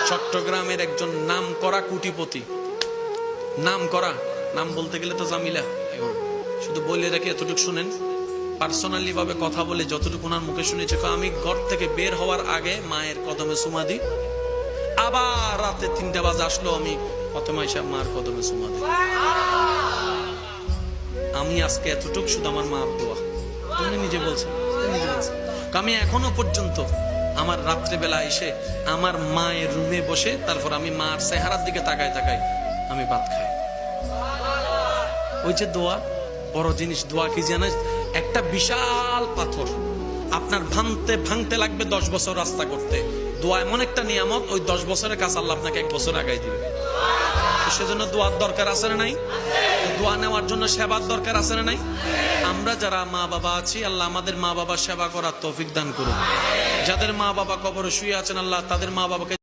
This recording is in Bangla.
চট্টগ্রামের একজন নাম করা কোটিপতি, নাম করা, নাম বলতে গেলে তো জামিলা, এখন শুধু বলে রেখে এতটুকু শুনেন, পার্সোনালি ভাবে কথা বলে যতটুকু ওনার মুখে শুনেছে, আমি ঘর থেকে বের হওয়ার আগে মায়ের কদমে চুমা দিই, আবার রাতে 3টা বাজে আসলো আমি প্রথমে এসে মার কদমে চুমা দিই। আমি আজকে এতটুকু শুধু আমার মা দোয়া, উনি নিজে বলছেন, আমি এখনো পর্যন্ত আমার রাত্রেবেলা এসে আমার মায়ের রুমে বসে তারপর আমি মার চেহারার দিকে তাকায় তাকায় আমি ভাত খাই। ওই যে দোয়া, বড় জিনিস। দোয়া কি জানেন? একটা বিশাল পাথর আপনার ভাঙতে লাগবে 10 বছর রাস্তা করতে। দোয়া এমন একটা নিয়ামত, ওই 10 বছরের কাছে আল্লাহ আপনাকে 1 বছর আগাই দিবে। সেজন্য দোয়ার দরকার আছে না নাই? দোয়া নেওয়ার জন্য সেবার দরকার আছে না নাই? আমরা যারা মা বাবা আছি, আল্লাহ আমাদের মা বাবার সেবা করার তৌফিক দান করুন। যাদের মা বাবা কবরে শুয়ে আছেন, আল্লাহ তাদের মা বাবাকে